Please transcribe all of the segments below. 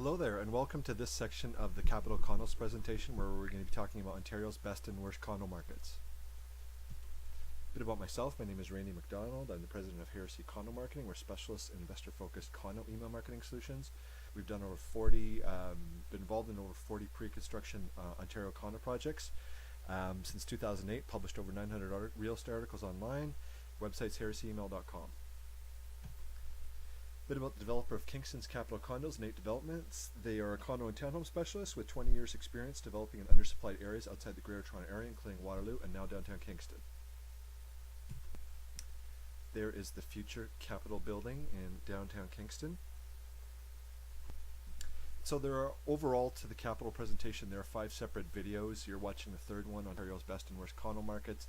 Hello there, and welcome to this section of the Capital Condos presentation, where we're going to be talking about Ontario's best and worst condo markets. A bit about myself: my name is Randy McDonald. I'm the president of Heresy Condo Marketing. We're specialists in investor-focused condo email marketing solutions. We've done over 40, been involved in over 40 pre-construction Ontario condo projects since 2008. Published over 900 real estate articles online. Website's heresyemail.com. Bit about the developer of Kingston's Capital Condos, Nate Developments. They are a condo and townhome specialist with 20 years experience developing in undersupplied areas outside the Greater Toronto Area, including Waterloo and now downtown Kingston. There is the future Capitol building in downtown Kingston. So there are, overall to the Capitol presentation, there are 5 separate videos. You're watching the third one, Ontario's best and worst condo markets.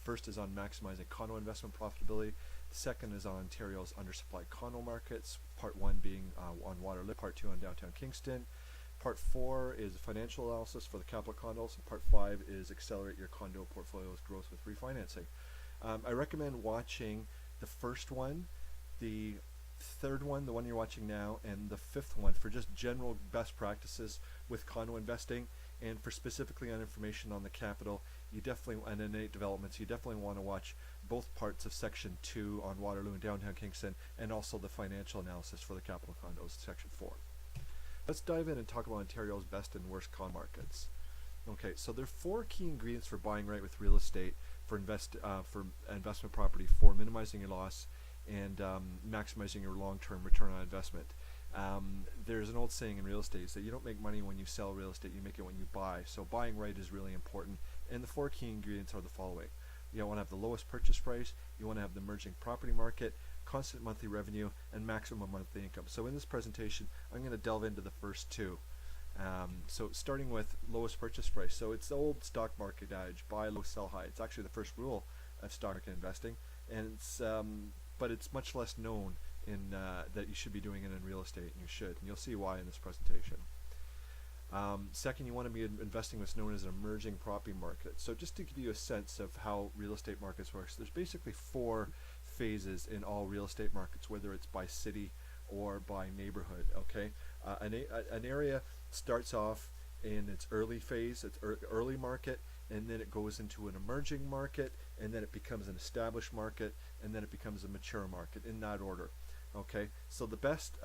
First is on maximizing condo investment profitability. The second is on Ontario's undersupplied condo markets, part 1 being on Waterloo, part 2 on downtown Kingston. Part 4 is financial analysis for the Capital Condos, and part 5 is accelerate your condo portfolio's growth with refinancing. I recommend watching the first one, the third one, the one you're watching now, and the 5th one for just general best practices with condo investing, and for specifically on information on the Capital, you definitely, and innate developments, you definitely want to watch both parts of section 2 on Waterloo and downtown Kingston, and also the financial analysis for the Capital Condos, section 4. Let's dive in and talk about Ontario's best and worst condo markets. Okay, so there are 4 key ingredients for buying right with real estate, for investment property, for minimizing your loss and maximizing your long-term return on investment. There's an old saying in real estate that you don't make money when you sell real estate, you make it when you buy. So buying right is really important, and the 4 key ingredients are the following. You want to have the lowest purchase price, you want to have the emerging property market, constant monthly revenue, and maximum monthly income. So in this presentation, I'm going to delve into the first 2. So starting with lowest purchase price. So it's the old stock market adage, buy low, sell high. It's actually the first rule of stock market investing, and it's but it's much less known in that you should be doing it in real estate, and you should, and you'll see why in this presentation. Second, you want to be investing what's known as an emerging property market. So just to give you a sense of how real estate markets work, there's basically 4 phases in all real estate markets, whether it's by city or by neighborhood. Okay, an area starts off in its early phase, its early market, and then it goes into an emerging market, and then it becomes an established market, and then it becomes a mature market, in that order. Okay, so the best,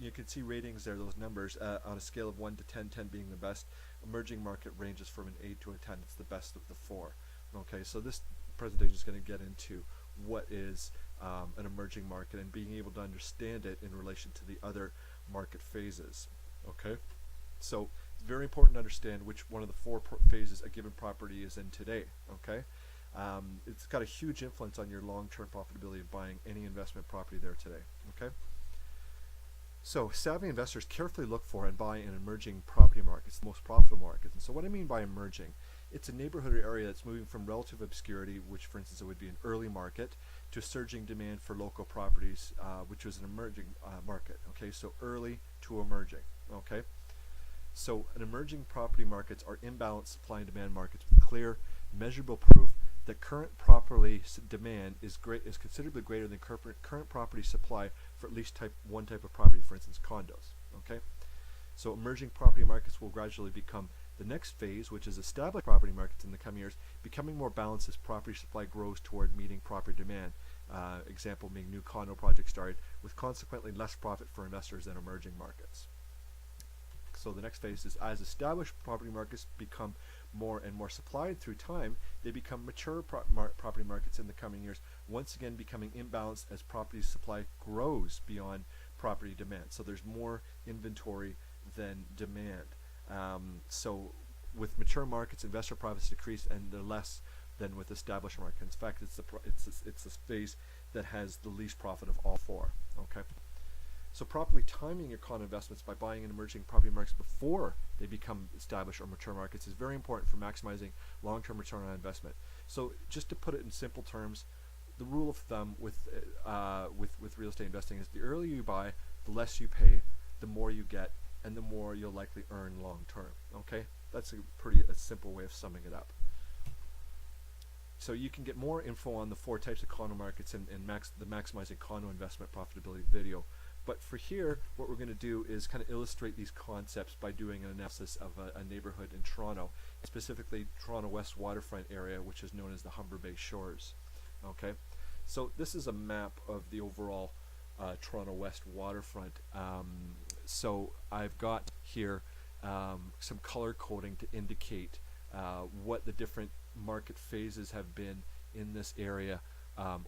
you can see ratings there, those numbers, on a scale of 1 to 10, 10 being the best. Emerging market ranges from an 8 to a 10. It's the best of the 4. Okay, so this presentation is going to get into what is an emerging market and being able to understand it in relation to the other market phases. Okay, so it's very important to understand which one of the 4 phases a given property is in today. Okay, it's got a huge influence on your long-term profitability of buying any investment property there today. Okay, so savvy investors carefully look for and buy in emerging property markets, the most profitable markets. And so what I mean by emerging, it's a neighborhood or area that's moving from relative obscurity, which for instance it would be an early market, to surging demand for local properties, which was an emerging market. Okay, so early to emerging. Okay, so an emerging property markets are imbalanced supply and demand markets with clear, measurable proof that current property demand is considerably greater than current property supply for at least one type of property, for instance condos. Okay, so emerging property markets will gradually become the next phase, which is established property markets in the coming years, becoming more balanced as property supply grows toward meeting property demand. Example being new condo projects started, with consequently less profit for investors than emerging markets. So the next phase is, as established property markets become more and more supplied through time, they become mature property markets in the coming years, once again becoming imbalanced as property supply grows beyond property demand. So there's more inventory than demand. So with mature markets, investor profits decrease, and they're less than with established markets. In fact, it's the phase that has the least profit of all 4. Okay. So properly timing your condo investments by buying in emerging property markets before they become established or mature markets is very important for maximizing long-term return on investment. So just to put it in simple terms, the rule of thumb with real estate investing is the earlier you buy, the less you pay, the more you get, and the more you'll likely earn long-term. Okay, that's a simple way of summing it up. So you can get more info on the 4 types of condo markets in the Maximizing Condo Investment Profitability video But for here, what we're going to do is kind of illustrate these concepts by doing an analysis of a neighborhood in Toronto, specifically Toronto West waterfront area, which is known as the Humber Bay Shores. Okay, so this is a map of the overall Toronto West waterfront. So I've got here some color coding to indicate what the different market phases have been in this area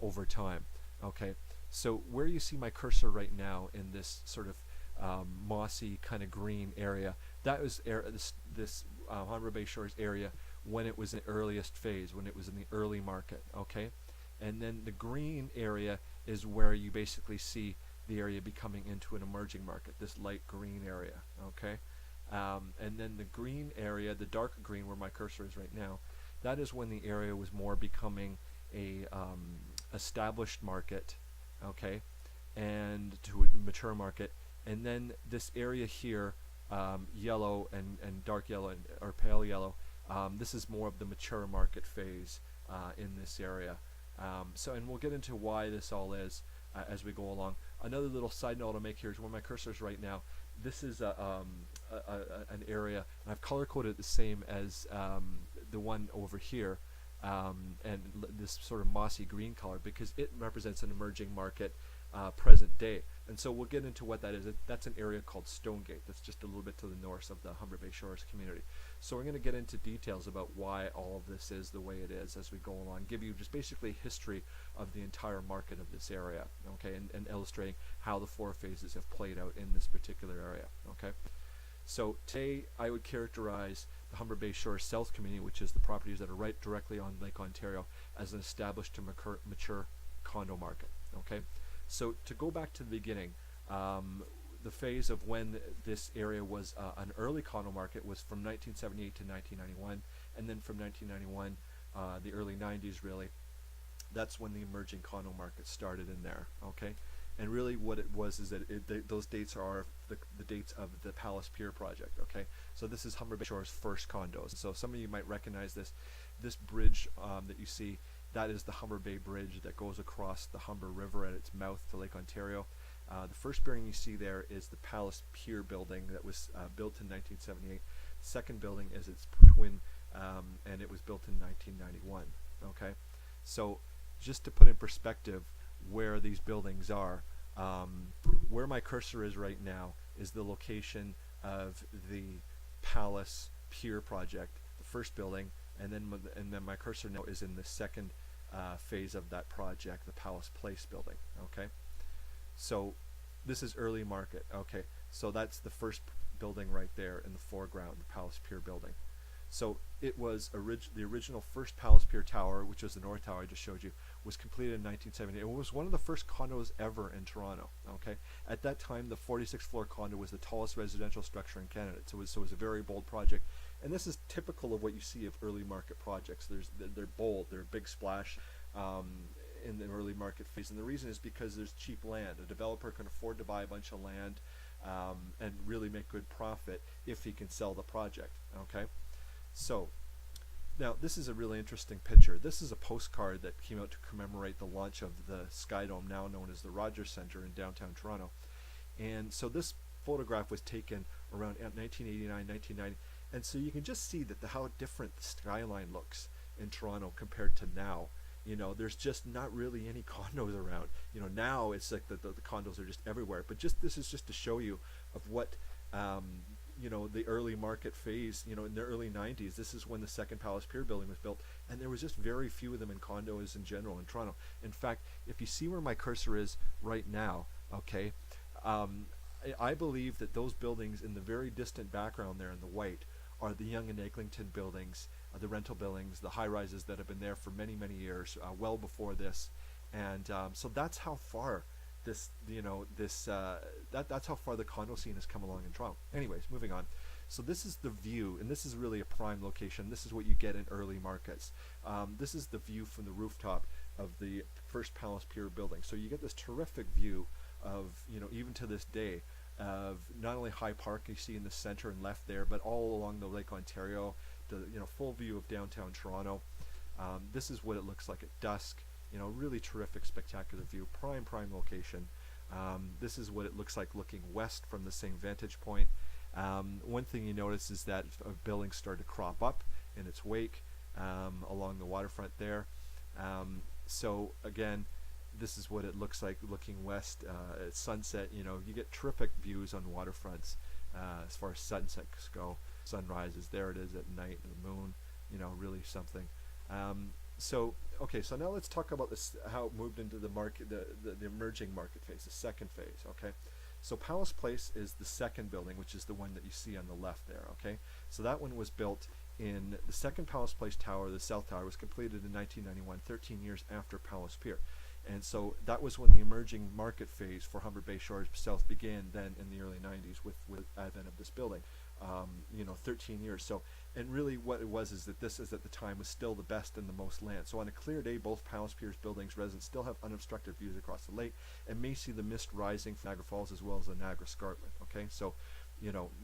over time. Okay, so where you see my cursor right now in this sort of mossy kind of green area, that was this Humber Bay Shores area when it was in the earliest phase, when it was in the early market. Okay, and then the green area is where you basically see the area becoming into an emerging market, this light green area. Okay, and then the green area, the dark green where my cursor is right now, that is when the area was more becoming a established market, okay, and to a mature market. And then this area here, yellow and dark yellow or pale yellow, this is more of the mature market phase in this area. And we'll get into why this all is as we go along. Another little side note I'll make here is where my cursor is right now. This is an area, and I've color coded it the same as the one over here, and this sort of mossy green color, because it represents an emerging market present day. And so we'll get into what that is. That's an area called Stonegate. That's just a little bit to the north of the Humber Bay Shores community. So we're going to get into details about why all of this is the way it is as we go along, give you just basically history of the entire market of this area, okay, and illustrating how the four phases have played out in this particular area. Okay, so today I would characterize the Humber Bay Shores South community, which is the properties that are right directly on Lake Ontario, as an established to mature condo market. Okay, so to go back to the beginning, the phase of when this area was an early condo market was from 1978 to 1991, and then from 1991, the early 90s really, that's when the emerging condo market started in there. Okay, and really what it was is that those dates are the dates of the Palace Pier project. Okay, so this is Humber Bay Shores' first condos. So some of you might recognize this bridge that you see. That is the Humber Bay Bridge that goes across the Humber River at its mouth to Lake Ontario. The first building you see there is the Palace Pier building that was built in 1978. The second building is its twin, and it was built in 1991. Okay, so just to put in perspective where these buildings are, where my cursor is right now is the location of the Palace Pier project, the first building, and then my cursor now is in the second phase of that project, the Palace Place building. Okay, so this is early market. Okay, so that's the first building right there in the foreground, the Palace Pier building. So it was the original first Palace Pier Tower, which was the North Tower I just showed you, was completed in 1978. It was one of the first condos ever in Toronto. Okay, at that time, the 46th floor condo was the tallest residential structure in Canada. So it was a very bold project, and this is typical of what you see of early market projects. They're bold, they're a big splash in the early market phase, and the reason is because there's cheap land. A developer can afford to buy a bunch of land and really make good profit if he can sell the project. Okay. So now this is a really interesting picture. This is a postcard that came out to commemorate the launch of the Sky Dome, now known as the Rogers Centre in downtown Toronto. And so this photograph was taken around 1989, 1990. And so you can just see that how different the skyline looks in Toronto compared to now. You know, there's just not really any condos around. You know, now it's like the condos are just everywhere. But this is just to show you of what you know, the early market phase, you know, in the early 90s, this is when the second Palace Pier building was built, and there was just very few of them in condos in general in Toronto. In fact, if you see where my cursor is right now, okay, I believe that those buildings in the very distant background there in the white are the Yonge and Eglinton buildings, the rental buildings, the high-rises that have been there for many, many years, well before this. And so that's how far that's how far the condo scene has come along in Toronto. Anyways, moving on. So this is the view, and this is really a prime location. This is what you get in early markets. This is the view from the rooftop of the first Palace Pier building. So you get this terrific view of, you know, even to this day, of not only High Park you see in the center and left there, but all along the Lake Ontario, full view of downtown Toronto. This is what it looks like at dusk. You know, really terrific, spectacular view, prime location. This is what it looks like looking west from the same vantage point. One thing you notice is that buildings start to crop up in its wake along the waterfront there. So again, this is what it looks like looking west at sunset. You know, you get terrific views on waterfronts as far as sunsets go. Sunrises, there it is at night, the moon, you know, really something. So now let's talk about this, how it moved into the market, the emerging market phase, the second phase. Okay, so Palace Place is the second building, which is the one that you see on the left there. Okay, so that one was built in the second Palace Place tower. The South Tower was completed in 1991, 13 years after Palace Pier. And so that was when the emerging market phase for Humber Bay Shores South began, then in the early 90s with advent of this building. 13 years. So, and really what it was is that this is at the time was still the best and the most land. So on a clear day, both Palace Piers buildings, residents still have unobstructed views across the lake and may see the mist rising from Niagara Falls as well as the Niagara Escarpment. Okay, so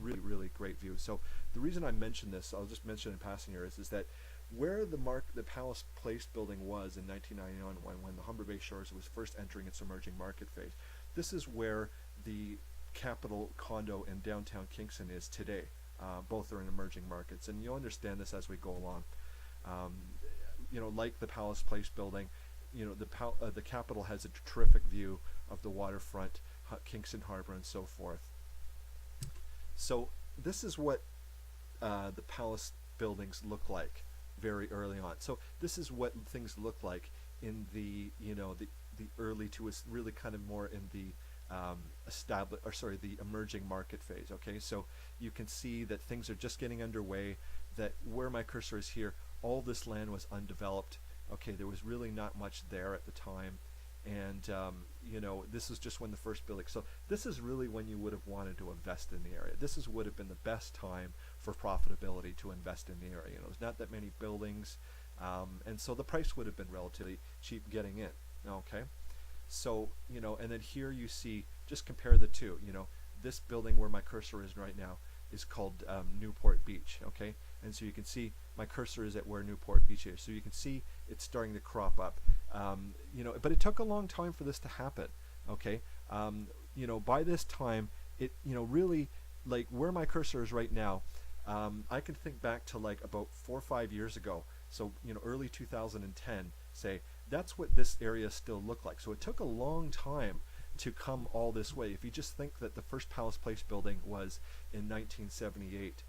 really, really great view. So the reason I mention this, I'll just mention in passing here, is that where the Palace Place building was in 1991 when the Humber Bay Shores was first entering its emerging market phase, this is where the Capital Condo in downtown Kingston is today. Both are in emerging markets, and you'll understand this as we go along. Like the Palace Place building, the Capital has a terrific view of the waterfront, Kingston Harbor, and so forth. So this is what the Palace buildings look like very early on. So this is what things look like in the early to us, really kind of more in the the emerging market phase. Okay, so you can see that things are just getting underway, that where my cursor is here, all this land was undeveloped. Okay, there was really not much there at the time, and this is just when the first building, so this is really when you would have wanted to invest in the area. This would have been the best time for profitability to invest in the area. There's not that many buildings, and so the price would have been relatively cheap getting in. Okay, so and then here you see, just compare the two. This building where my cursor is right now is called Newport Beach. Okay, and so you can see my cursor is at where Newport Beach is, so you can see it's starting to crop up. But it took a long time for this to happen. Okay, by this time, it really, like where my cursor is right now, I can think back to like about 4 or 5 years ago. So early 2010, say, that's what this area still looked like. So it took a long time to come all this way. If you just think that the first Palace Place building was in 1978,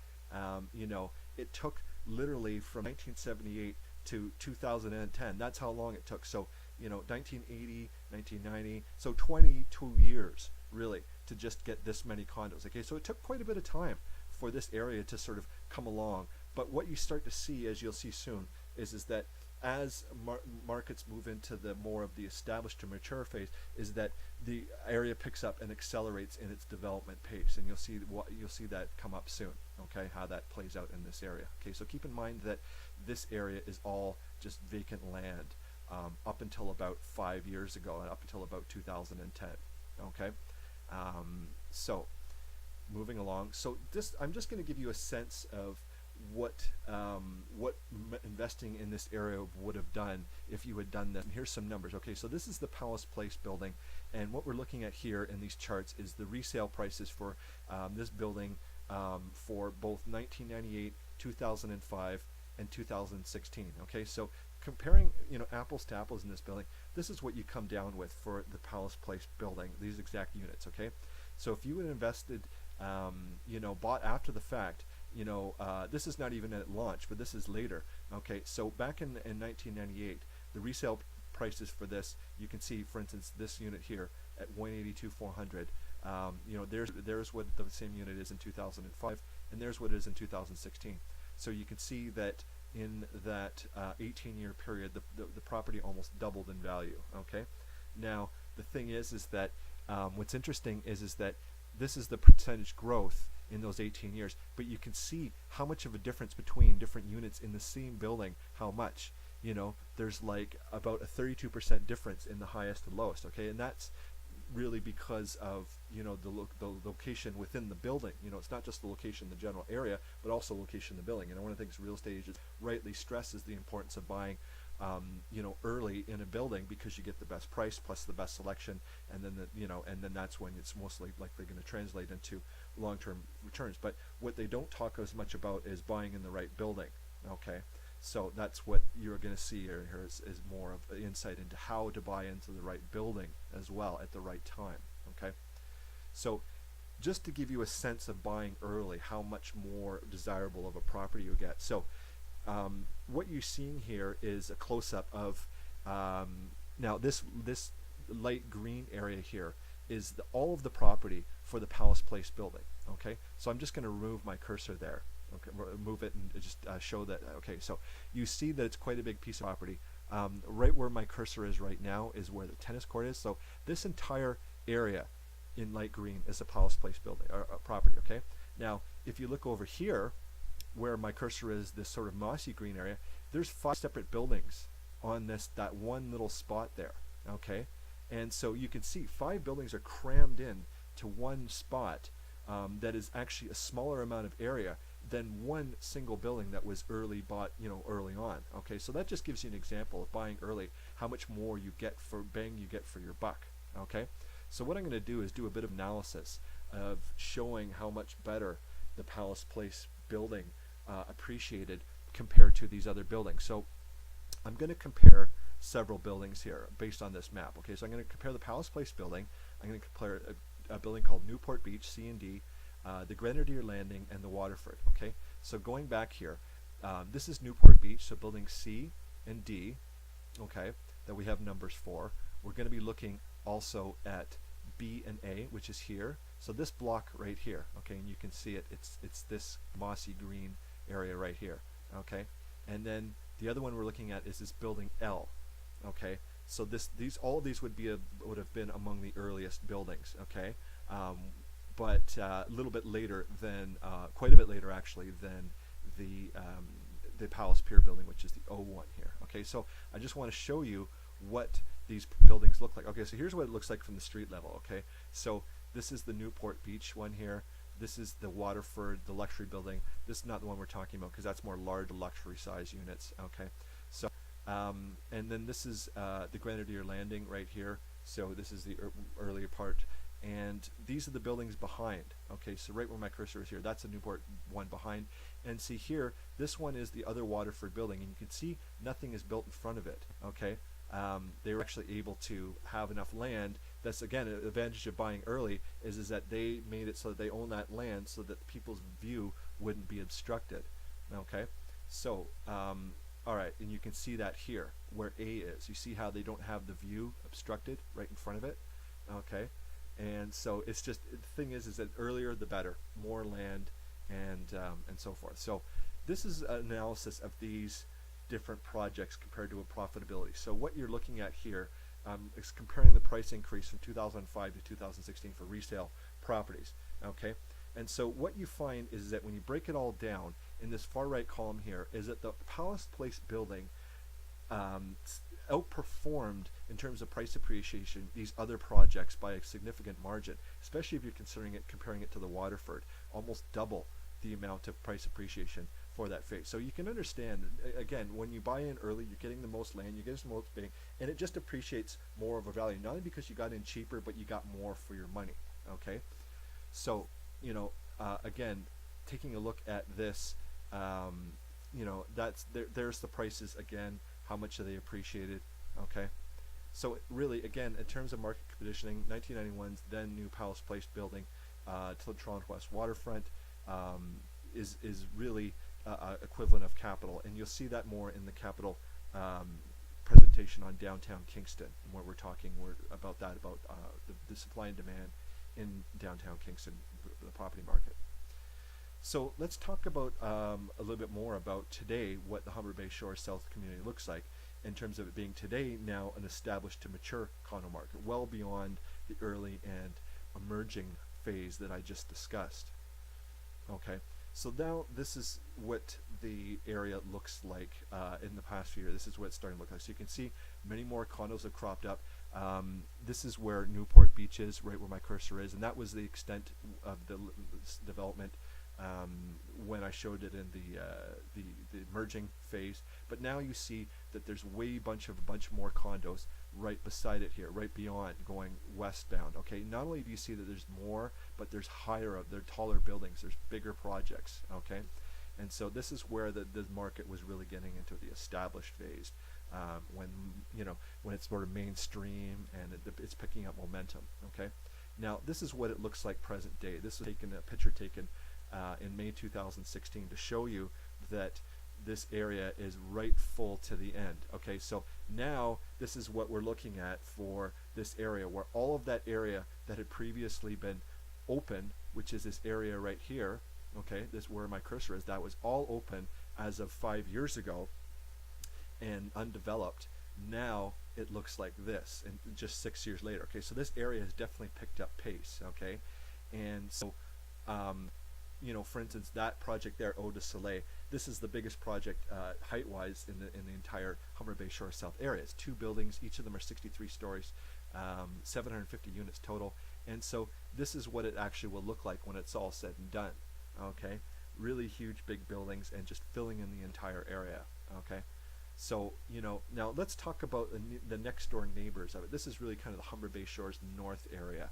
it took literally from 1978 to 2010. That's how long it took. So 1980, 1990, so 22 years really to just get this many condos. Okay, so it took quite a bit of time for this area to sort of come along. But what you start to see, as you'll see soon, is that as markets move into the more of the established to mature phase, is that the area picks up and accelerates in its development pace, and you'll see that come up soon. Okay, how that plays out in this area. Okay, so keep in mind that this area is all just vacant land up until about 5 years ago, and up until about 2010. Okay, so moving along. So I'm just going to give you a sense of what investing in this area would have done if you had done that. And here's some numbers. Okay, so this is the Palace Place building, and what we're looking at here in these charts is the resale prices for this building for both 1998, 2005, and 2016. Okay, so comparing apples to apples in this building, this is what you come down with for the Palace Place building, these exact units. Okay, so if you had invested bought after the fact, this is not even at launch, but this is later. Okay, so back in 1998, the resale prices for this, you can see, for instance, this unit here at 182,400. There's what the same unit is in 2005, and there's what it is in 2016. So you can see that in that 18-year period, the property almost doubled in value. Okay, now the thing is that what's interesting is that this is the percentage growth in those 18 years, but you can see how much of a difference between different units in the same building. How much, there's like about a 32% difference in the highest and lowest. Okay, and that's really because of the location within the building. It's not just the location in the general area, but also location in the building. One of the things real estate agents rightly stresses the importance of buying early in a building because you get the best price plus the best selection, and then that's when it's mostly likely going to translate into long-term returns. But what they don't talk as much about is buying in the right building. Okay, so that's what you're going to see here is more of insight into how to buy into the right building as well at the right time. Okay, so just to give you a sense of buying early, how much more desirable of a property you get. So what you're seeing here is a close-up of now this light green area here is all of the property for the Palace Place building. Okay, so I'm just going to remove my cursor there. Okay, move it and just show that. Okay, so you see that it's quite a big piece of property. Right where my cursor is right now is where the tennis court is. So this entire area in light green is a Palace Place building or property. Okay, now if you look over here where my cursor is, this sort of mossy green area, there's 5 separate buildings on that one little spot there. Okay, and so you can see 5 buildings are crammed in to one spot that is actually a smaller amount of area than one single building that was bought early on. Okay, so that just gives you an example of buying early, how much more you get for your buck. Okay, so what I'm going to do is do a bit of analysis of showing how much better the Palace Place building appreciated compared to these other buildings. So I'm going to compare several buildings here based on this map. Okay, so I'm going to compare the Palace Place building. I'm going to compare a building called Newport Beach, C and D, the Grenadier Landing, and the Waterford. Okay, so going back here, this is Newport Beach, so building C and D, okay, that we have numbers for. We're going to be looking also at B and A, which is here. So this block right here, okay, and you can see it. It's this mossy green area right here, okay. And then the other one we're looking at is this building L, okay. So all of these would have been among the earliest buildings, okay. But a little bit later than, quite a bit later actually, than the Palace Pier building, which is the O1 here. Okay, so I just want to show you what these buildings look like. Okay, so here's what it looks like from the street level. Okay, so this is the Newport Beach one here. This is the Waterford, the luxury building. This is not the one we're talking about because that's more large luxury size units. Okay, so and then this is the Grenadier Landing right here. So this is the earlier part. And these are the buildings behind. Okay, so right where my cursor is here, that's the Newport one behind. And see here, this one is the other Waterford building, and you can see nothing is built in front of it. Okay, they were actually able to have enough land. That's again an advantage of buying early is that they made it so that they own that land so that people's view wouldn't be obstructed. Okay, so all right, and you can see that here where A is. You see how they don't have the view obstructed right in front of it. Okay. And so it's just, the thing is that earlier the better, more land and so forth. So this is an analysis of these different projects compared to a profitability. So what you're looking at here is comparing the price increase from 2005 to 2016 for resale properties. Okay, and so what you find is that when you break it all down in this far right column here is that the Palace Place building outperformed in terms of price appreciation these other projects by a significant margin, especially if you're comparing it to the Waterford, almost double the amount of price appreciation for that phase. So you can understand, again, when you buy in early, you're getting the most land, you're getting the most big, and it just appreciates more of a value, not only because you got in cheaper, but you got more for your money. Okay, so again, taking a look at this, there's the prices again. How much are they appreciated? Okay, so really, again, in terms of market conditioning, 1991's then new Palace Place building to the Toronto West waterfront is really equivalent of capital, and you'll see that more in the capital presentation on downtown Kingston, where we're talking about the supply and demand in downtown Kingston, the property market. So let's talk about a little bit more about today what the Humber Bay Shore South community looks like in terms of it being today now an established to mature condo market, well beyond the early and emerging phase that I just discussed. Okay, so now this is what the area looks like in the past few years. This is what it's starting to look like. So you can see many more condos have cropped up. This is where Newport Beach is, right where my cursor is, and that was the extent of the development when I showed it in the merging phase. But now you see that there's a bunch more condos right beside it here, right beyond, going westbound. Okay, not only do you see that there's more, but there's they're taller buildings, there's bigger projects. Okay, and so this is where the market was really getting into the established phase, when when it's sort of mainstream and it's picking up momentum. Okay, now this is what it looks like present day. This is a picture taken in May 2016 to show you that this area is right full to the end. Okay, so now this is what we're looking at for this area, where all of that area that had previously been open, which is this area right here, okay, this where my cursor is, that was all open as of 5 years ago and undeveloped. Now it looks like this, and just 6 years later. Okay, so this area has definitely picked up pace. Okay, and so for instance, that project there, Eau de Soleil, this is the biggest project height-wise in the entire Humber Bay Shore South area. It's 2 buildings, each of them are 63 stories, 750 units total, and so this is what it actually will look like when it's all said and done. Okay, really huge, big buildings, and just filling in the entire area. Okay, so now let's talk about the next door neighbors of it. This is really kind of the Humber Bay Shores North area.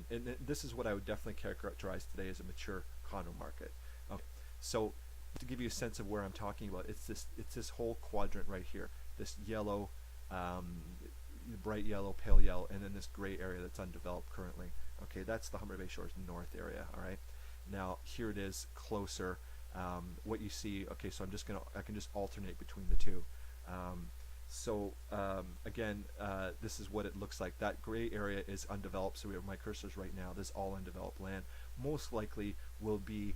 And this is what I would definitely characterize today as a mature condo market. Okay. So to give you a sense of where I'm talking about, it's this whole quadrant right here, this yellow, bright yellow, pale yellow, and then this gray area that's undeveloped currently. Okay, that's the Humber Bay Shores North area. All right, now here it is closer. What you see, okay, so I can just alternate between the two. Again, this is what it looks like. That gray area is undeveloped, so we have my cursors right now. This is all undeveloped land. Most likely will be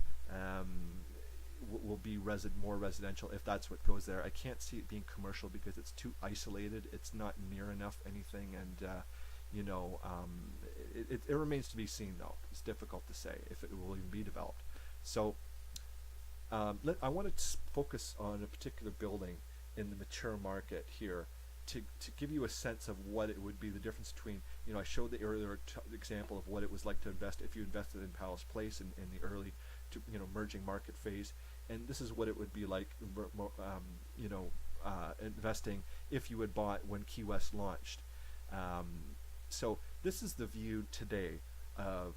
more residential if that's what goes there. I can't see it being commercial because it's too isolated. It's not near enough anything, and it remains to be seen, though. It's difficult to say if it will even be developed. So I want to focus on a particular building in the mature market here to give you a sense of what it would be, the difference between, I showed the earlier example of what it was like to invest if you invested in Palace Place in the early merging market phase, and this is what it would be like investing if you had bought when Key West launched. So this is the view today of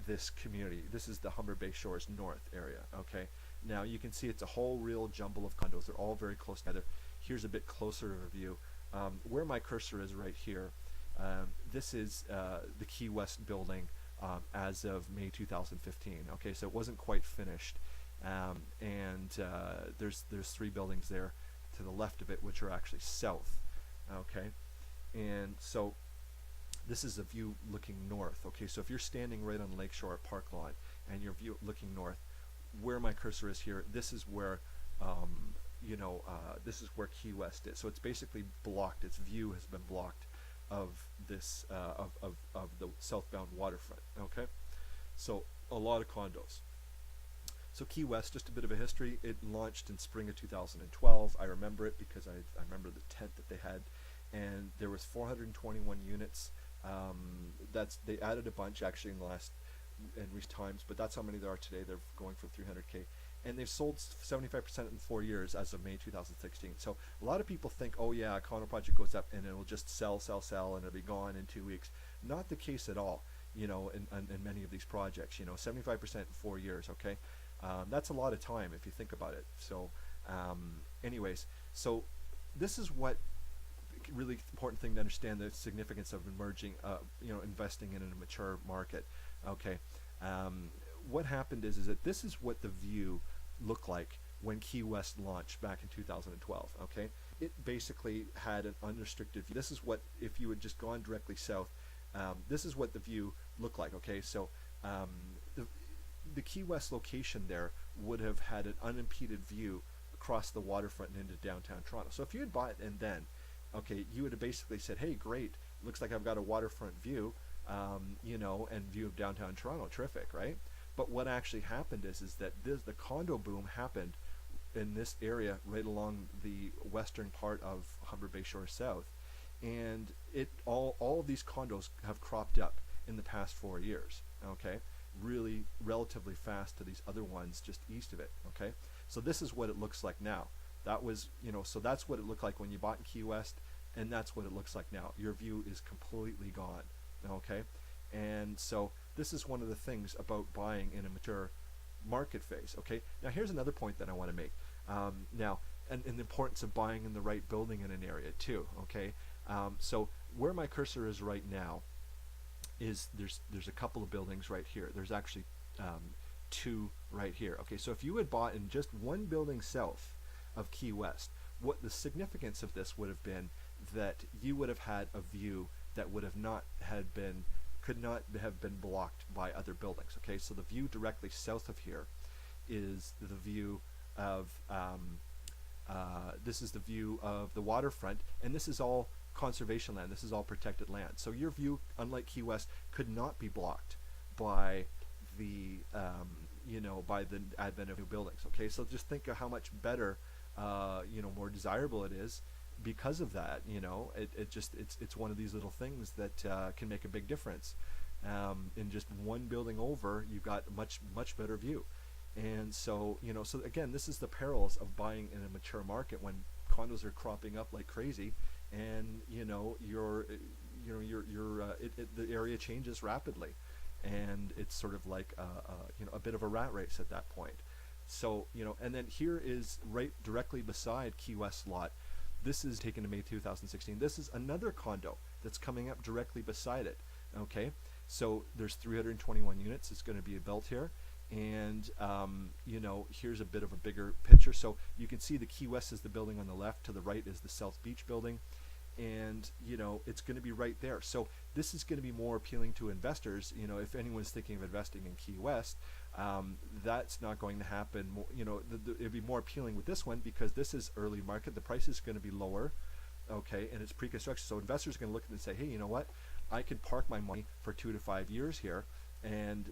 this community. This is the Humber Bay Shores North area. Okay, now you can see it's a whole real jumble of condos. They're all very close together. Here's a bit closer of a view. Where my cursor is right here, this is the Key West building as of May 2015. Okay, so it wasn't quite finished, and there's 3 buildings there to the left of it, which are actually south. Okay, and so this is a view looking north. Okay, so if you're standing right on Lakeshore at Park Lawn and your view looking north, where my cursor is here, this is where this is where Key West is. So it's basically blocked. Its view has been blocked of this of the southbound waterfront. Okay, so a lot of condos. So Key West, just a bit of a history. It launched in spring of 2012. I remember it because I remember the tent that they had, and there was 421 units. They added a bunch actually in recent times, but that's how many there are today. They're going for 300K, and they've sold 75% in 4 years as of May 2016. So a lot of people think, oh yeah, a condo project goes up and it will just sell, and it'll be gone in 2 weeks. Not the case at all. In many of these projects, 75% in 4 years. Okay, that's a lot of time if you think about it. So, anyways, so this is what really important thing to understand, the significance of emerging, investing in a mature market. Okay, what happened is that this is what the view looked like when Key West launched back in 2012. Okay, it basically had an unrestricted view. This is what, if you had just gone directly south, this is what the view looked like. Okay, so the Key West location there would have had an unimpeded view across the waterfront and into downtown Toronto. So if you had bought it and then, okay, you would have basically said, hey, great, looks like I've got a waterfront view, and view of downtown Toronto, terrific, right? But what actually happened is that the condo boom happened in this area right along the western part of Humber Bay Shore South, and all of these condos have cropped up in the past 4 years. Okay, really relatively fast to these other ones just east of it. Okay, so this is what it looks like now. That was, so that's what it looked like when you bought in Key West, and that's what it looks like now. Your view is completely gone. Okay, and so this is one of the things about buying in a mature market phase. Okay, now here's another point that I want to make. Now, and the importance of buying in the right building in an area too. Okay, so where my cursor is right now is there's a couple of buildings right here. There's actually two right here. Okay, so if you had bought in just one building south of Key West, what the significance of this would have been that you would have had a view that would have could not have been blocked by other buildings. Okay, so the view directly south of here is the view of this is the view of the waterfront, and this is all conservation land. This is all protected land. So your view, unlike Key West, could not be blocked by the by the advent of new buildings. Okay, so just think of how much better, more desirable it is because of that. It's one of these little things that can make a big difference. In just one building over, you've got a much better view. And so so again, this is the perils of buying in a mature market when condos are cropping up like crazy, and the area changes rapidly, and it's sort of like a bit of a rat race at that point. So and then here is right directly beside Key West lot. This is taken in May 2016. This is another condo that's coming up directly beside it. Okay, so there's 321 units. It's going to be built here. And here's a bit of a bigger picture. So you can see the Key West is the building on the left. To the right is the South Beach building, and it's going to be right there. So this is going to be more appealing to investors. If anyone's thinking of investing in Key West, that's not going to happen. It'd be more appealing with this one because this is early market. The price is going to be lower. Okay, and it's pre-construction. So investors are going to look at it and say, hey, you know what? I could park my money for 2 to 5 years here. And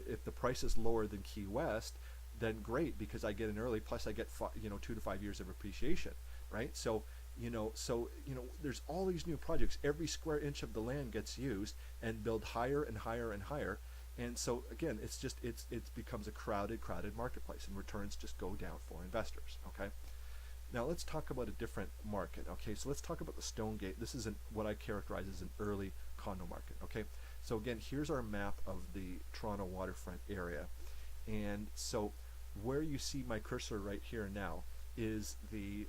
if the price is lower than Key West, then great, because I get in early, plus I get 2 to 5 years of appreciation, right? So there's all these new projects. Every square inch of the land gets used and built higher and higher and higher. And so again, it becomes a crowded marketplace, and returns just go down for investors. Okay. Now let's talk about a different market. Okay, so let's talk about the Stonegate. This is what I characterize as an early condo market. Okay, so again, here's our map of the Toronto waterfront area, and so where you see my cursor right here now is the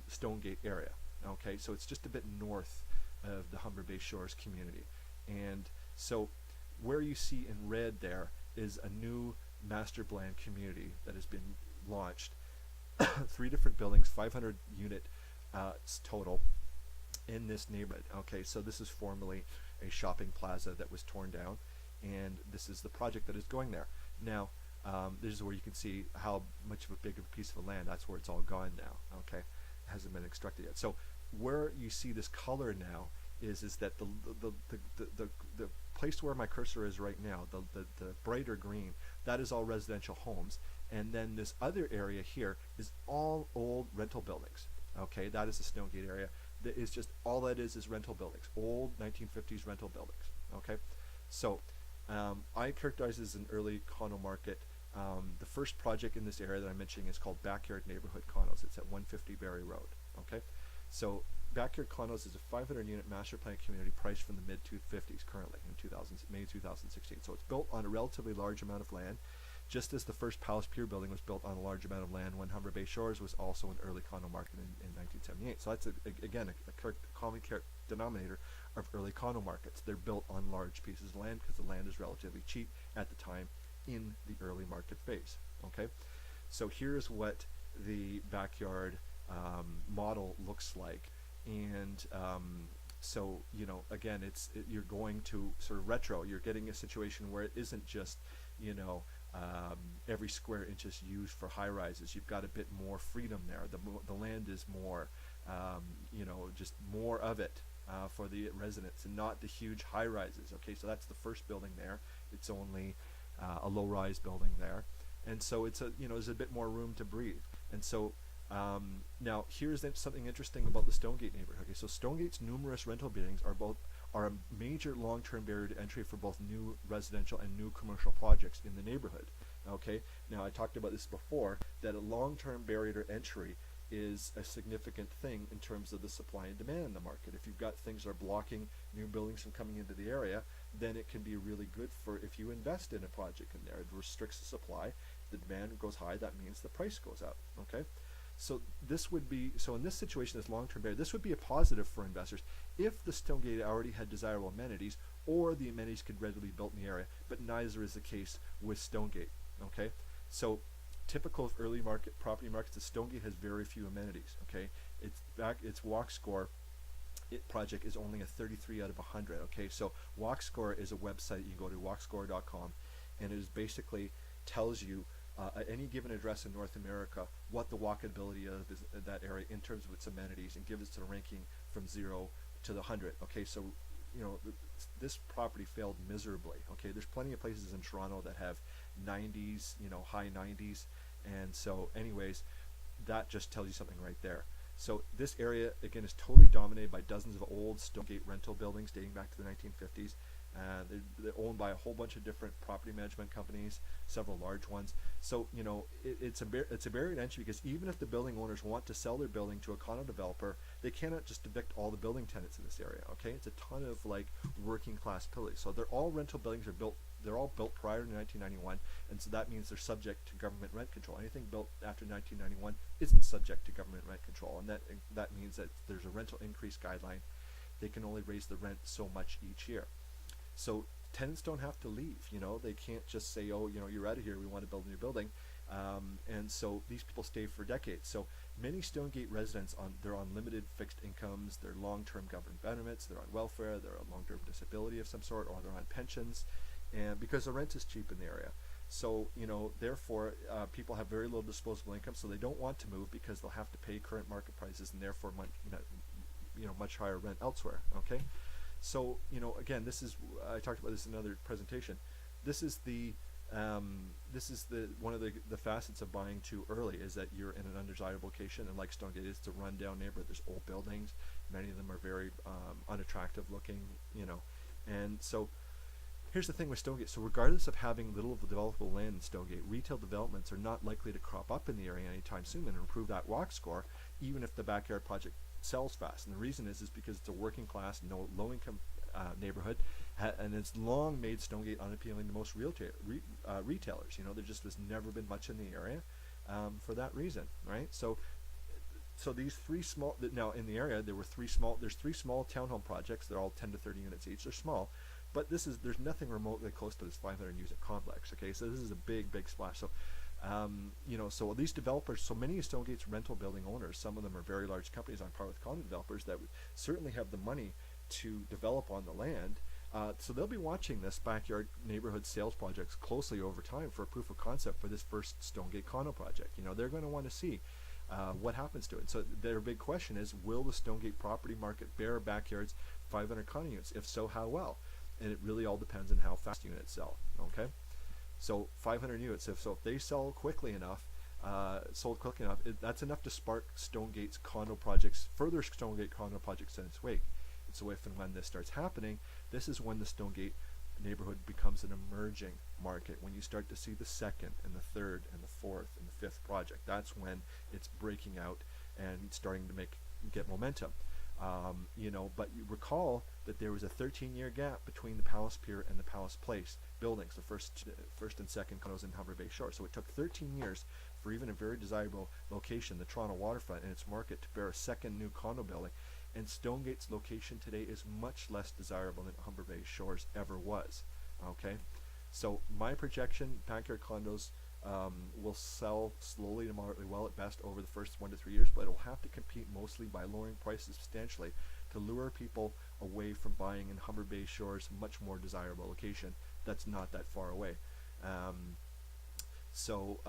Stonegate area. Okay, so it's just a bit north of the Humber Bay Shores community, and so where you see in red there is a new master plan community that has been launched. 3 different buildings, 500 unit total in this neighborhood. Okay, so this is formerly a shopping plaza that was torn down, and this is the project that is going there. Now, this is where you can see how much of a big of a piece of land. That's where it's all gone now. Okay, it hasn't been extracted yet. So where you see this color now is that the place where my cursor is right now, the brighter green, that is all residential homes. And then this other area here is all old rental buildings. Okay, that is the Stonegate area. That is just all that is rental buildings, old 1950s rental buildings. Okay, so I characterize this as an early condo market. The first project in this area that I'm mentioning is called Backyard Neighborhood Condos. It's at 150 Barry Road. Okay, so Backyard Condos is a 500 unit master plan community priced from the mid 250s currently in May 2016. So it's built on a relatively large amount of land, just as the first Palace Pier building was built on a large amount of land when Humber Bay Shores was also an early condo market in 1978. So that's again a common denominator of early condo markets. They're built on large pieces of land because the land is relatively cheap at the time in the early market phase. Okay, so here's what the backyard model looks like, and so again, you're going to sort of retro. You're getting a situation where it isn't just every square inch is used for high rises. You've got a bit more freedom there. The land is more, just more of it for the residents, and not the huge high rises. Okay, so that's the first building there. It's only a low rise building there, and so it's there's a bit more room to breathe. And so now here's something interesting about the Stonegate neighborhood. Okay, so Stonegate's numerous rental buildings are are a major long-term barrier to entry for both new residential and new commercial projects in the neighborhood. Okay, now I talked about this before, that a long-term barrier to entry is a significant thing in terms of the supply and demand in the market. If you've got things that are blocking new buildings from coming into the area, then it can be really good for if you invest in a project in there. It restricts the supply. The demand goes high, that means the price goes up. Okay, so this would be, so in this situation, this long-term barrier, this would be a positive for investors if the Stonegate already had desirable amenities, or the amenities could readily be built in the area, but neither is the case with Stonegate. Okay, so typical of early market property markets, the Stonegate has very few amenities. Okay, its walk score project is only a 33 out of 100. Okay, so walk score is a website. You can go to walkscore.com, and it is basically tells you at any given address in North America what the walkability of that area in terms of its amenities, and gives it a ranking from 0 to the 100. Okay, so this property failed miserably. Okay, there's plenty of places in Toronto that have 90s, high 90s, and so anyways, that just tells you something right there. So this area again is totally dominated by dozens of old Stonegate rental buildings dating back to the 1950s. They're owned by a whole bunch of different property management companies, several large ones. So it's a barrier to entry, because even if the building owners want to sell their building to a condo developer, they cannot just evict all the building tenants in this area. Okay, it's a ton of like working class buildings. So they're all rental buildings are built. They're all built prior to 1991, and so that means they're subject to government rent control. Anything built after 1991 isn't subject to government rent control, and that means that there's a rental increase guideline. They can only raise the rent so much each year. So tenants don't have to leave. They can't just say, oh, you're out of here, we want to build a new building. And so these people stay for decades. So many Stonegate residents, they're on limited fixed incomes, they're long-term government benefits, they're on welfare, they're on long-term disability of some sort, or they're on pensions, and because the rent is cheap in the area. So therefore people have very little disposable income, so they don't want to move because they'll have to pay current market prices, and therefore much higher rent elsewhere. Okay, so again, this is, I talked about this in another presentation. This is the one of the facets of buying too early, is that you're in an undesirable location, and like Stonegate, it's a rundown neighborhood. There's old buildings, many of them are very unattractive looking, and so here's the thing with Stonegate. So regardless of having little of the developable land in Stonegate, retail developments are not likely to crop up in the area anytime soon and improve that walk score, even if the backyard project sells fast. And the reason is because it's a working class, low-income neighborhood, and it's long made Stonegate unappealing to most retailers. There just has never been much in the area for that reason, right? So these three small, now in the area there's three small townhome projects. They're all 10 to 30 units each. They're small, but there's nothing remotely close to this 500 unit complex. Okay, so this is a big splash. So so these developers, so many of Stonegate's rental building owners, some of them are very large companies on par with condo developers that would certainly have the money to develop on the land. So they'll be watching this backyard neighborhood sales projects closely over time for a proof of concept for this first Stonegate condo project. They're going to want to see what happens to it. So their big question is, will the Stonegate property market bear backyards 500 condo units? If so, how well? And it really all depends on how fast units sell. Okay, so 500 units. If they sell quickly enough, sold quickly enough, that's enough to spark Stonegate's condo projects, further Stonegate condo projects in its wake. And so if and when this starts happening, this is when the Stonegate neighborhood becomes an emerging market. When you start to see the second and the third and the fourth and the fifth project, that's when it's breaking out and starting to get momentum. But you recall that there was a 13-year gap between the Palace Pier and the Palace Place buildings, the first and second condos in Humber Bay Shore. So it took 13 years for even a very desirable location, the Toronto waterfront and its market, to bear a second new condo building. And Stonegate's location today is much less desirable than Humber Bay Shores ever was. Okay, so my projection, backyard condos will sell slowly to moderately well at best over the first 1 to 3 years, but it'll have to compete mostly by lowering prices substantially to lure people away from buying in Humber Bay Shores, much more desirable location that's not that far away. So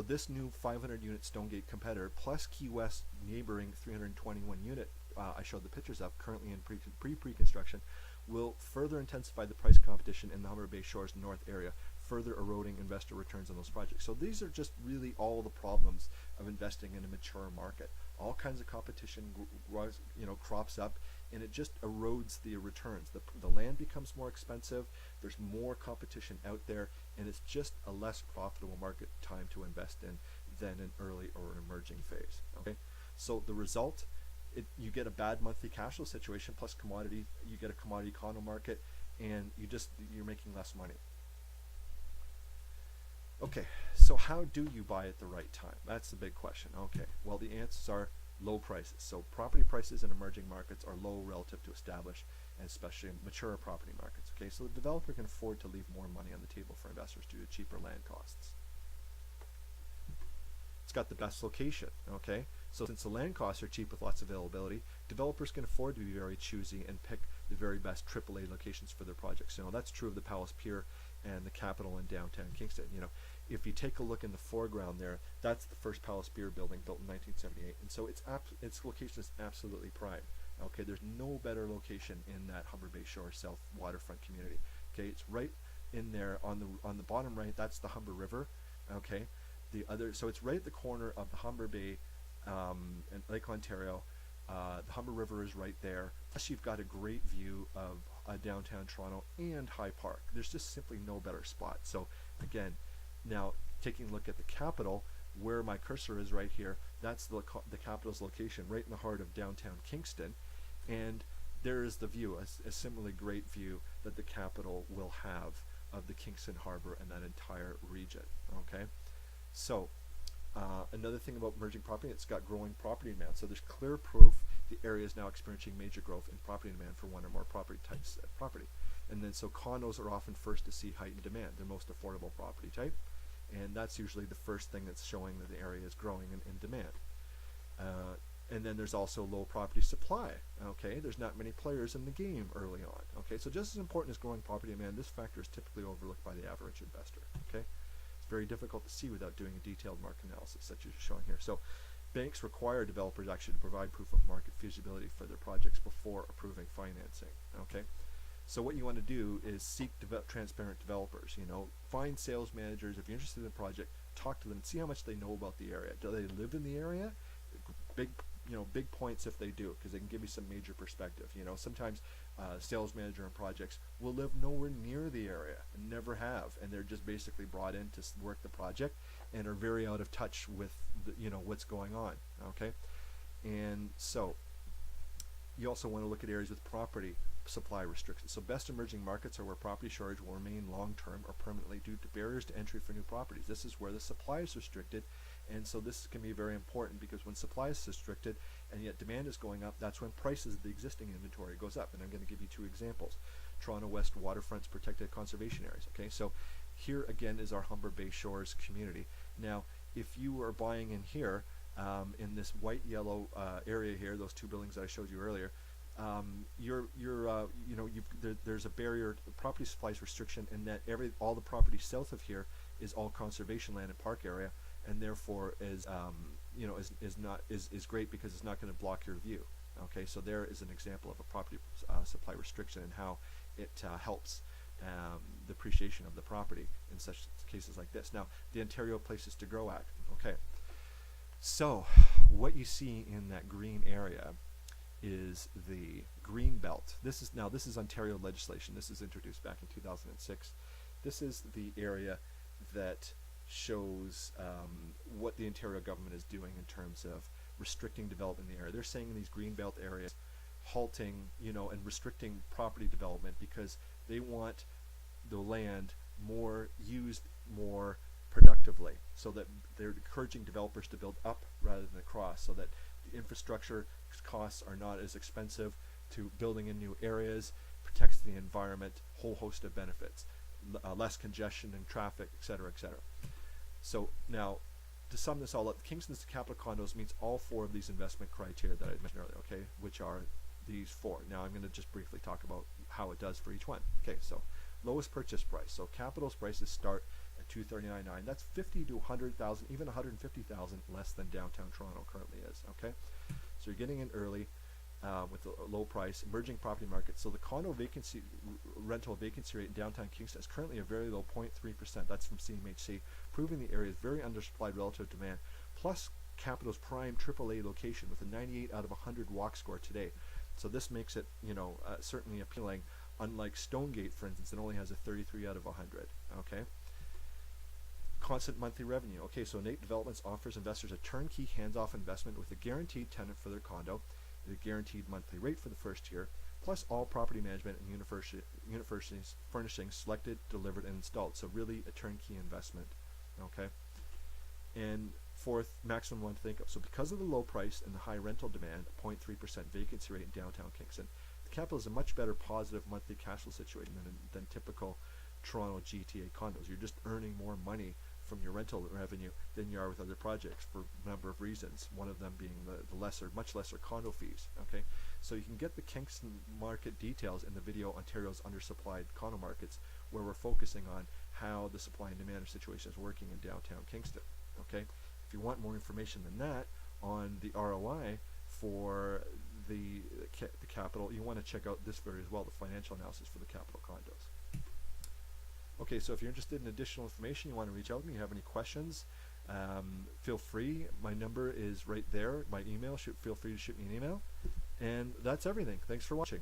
this new 500 unit Stonegate competitor plus Key West neighboring 321 unit I showed the pictures of currently in pre-construction will further intensify the price competition in the Humber Bay Shores North area, further eroding investor returns on those projects. So these are just really all the problems of investing in a mature market. All kinds of competition crops up, and it just erodes the returns. The land becomes more expensive, there's more competition out there, and it's just a less profitable market time to invest in than an early or an emerging phase. Okay, so the result, you get a bad monthly cash flow situation plus commodity, you get a commodity condo market, and you're making less money. Okay, so how do you buy at the right time? That's the big question. Okay, well, the answers are low prices. So property prices in emerging markets are low relative to established and especially mature property markets. Okay, so the developer can afford to leave more money on the table for investors due to cheaper land costs. It's got the best location. Okay, so since the land costs are cheap with lots of availability, developers can afford to be very choosy and pick the very best AAA locations for their projects. That's true of the Palace Pier and the Capitol in downtown Kingston. If you take a look in the foreground there, that's the first Palace Pier building built in 1978, and so its location is absolutely prime. Okay, there's no better location in that Humber Bay Shore South waterfront community. Okay, it's right in there on the bottom right. That's the Humber River. Okay, so it's right at the corner of the Humber Bay and Lake Ontario. The Humber River is right there. Plus, you've got a great view of downtown Toronto and High Park. There's just simply no better spot. So again, now taking a look at the Capitol, where my cursor is right here, that's the Capitol's location, right in the heart of downtown Kingston, and there is the view, a similarly great view that the Capitol will have of the Kingston Harbor and that entire region. Okay, so another thing about emerging property, it's got growing property demand. So there's clear proof the area is now experiencing major growth in property demand for one or more property types of property. And then so condos are often first to see heightened demand, their most affordable property type. And that's usually the first thing that's showing that the area is growing in demand. And then there's also low property supply. Okay, there's not many players in the game early on. Okay, so just as important as growing property demand, this factor is typically overlooked by the average investor. Okay, it's very difficult to see without doing a detailed market analysis such as you're showing here. So banks require developers actually to provide proof of market feasibility for their projects before approving financing. Okay, so what you want to do is seek transparent developers. Find sales managers. If you're interested in the project, talk to them, see how much they know about the area. Do they live in the area? Big points if they do, because they can give you some major perspective. Sometimes sales manager and projects will live nowhere near the area and never have, and they're just basically brought in to work the project and are very out of touch with what's going on. Okay, and so you also want to look at areas with property supply restrictions. So best emerging markets are where property shortage will remain long-term or permanently due to barriers to entry for new properties. This is where the supply is restricted, and so this can be very important, because when supply is restricted and yet demand is going up, that's when prices of the existing inventory goes up. And I'm going to give you two examples. Toronto West waterfronts protected conservation areas. Okay, so here again is our Humber Bay Shores community. Now, if you are buying in here, in this white-yellow area here, those two buildings that I showed you earlier, there's a barrier, property supplies restriction, in that all the property south of here is all conservation land and park area, and therefore is great because it's not going to block your view. Okay, so there is an example of a property supply restriction and how it helps the appreciation of the property in such cases like this. Now, the Ontario Places to Grow Act. Okay, so what you see in that green area is the green belt. This is Ontario legislation. This is introduced back in 2006. This is the area that shows what the Ontario government is doing in terms of restricting development in the area. They're saying in these green belt areas, halting, and restricting property development because they want the land used more productively, so that they're encouraging developers to build up rather than across, so that the infrastructure costs are not as expensive to building in new areas, protects the environment, whole host of benefits, less congestion and traffic, etc., etc. So now, to sum this all up, Kingston's Capital Condos meets all four of these investment criteria that I mentioned earlier, okay, which are these four. Now I'm going to just briefly talk about how it does for each one. Okay, so lowest purchase price. So Capital's prices start at $239,900. That's $50,000 to $100,000, even $150,000 less than downtown Toronto currently is. Okay, so you're getting in early with a low price. Emerging property market. So the condo rental vacancy rate in downtown Kingston is currently a very low 0.3%. That's from CMHC, proving the area is very undersupplied relative to demand. Plus, Capital's prime AAA location with a 98 out of 100 walk score today. So this makes it, certainly appealing. Unlike Stonegate, for instance, it only has a 33 out of 100. Okay. Constant monthly revenue. Okay, so Nate Developments offers investors a turnkey, hands-off investment with a guaranteed tenant for their condo, the guaranteed monthly rate for the first year, plus all property management and universities furnishings selected, delivered, and installed. So really a turnkey investment. Okay. And fourth, maximum one to think of. So because of the low price and the high rental demand, a 0.3% vacancy rate in downtown Kingston, the capital is a much better positive monthly cash flow situation than typical Toronto GTA condos. You're just earning more money from your rental revenue than you are with other projects for a number of reasons. One of them being the much lesser condo fees. Okay, so you can get the Kingston market details in the video Ontario's undersupplied condo markets, where we're focusing on how the supply and demand situation is working in downtown Kingston. Okay, if you want more information than that on the ROI for the capital, you want to check out this video as well, the financial analysis for the capital condos. Okay, so if you're interested in additional information, you want to reach out to me, you have any questions, feel free. My number is right there, my email. Feel free to shoot me an email. And that's everything. Thanks for watching.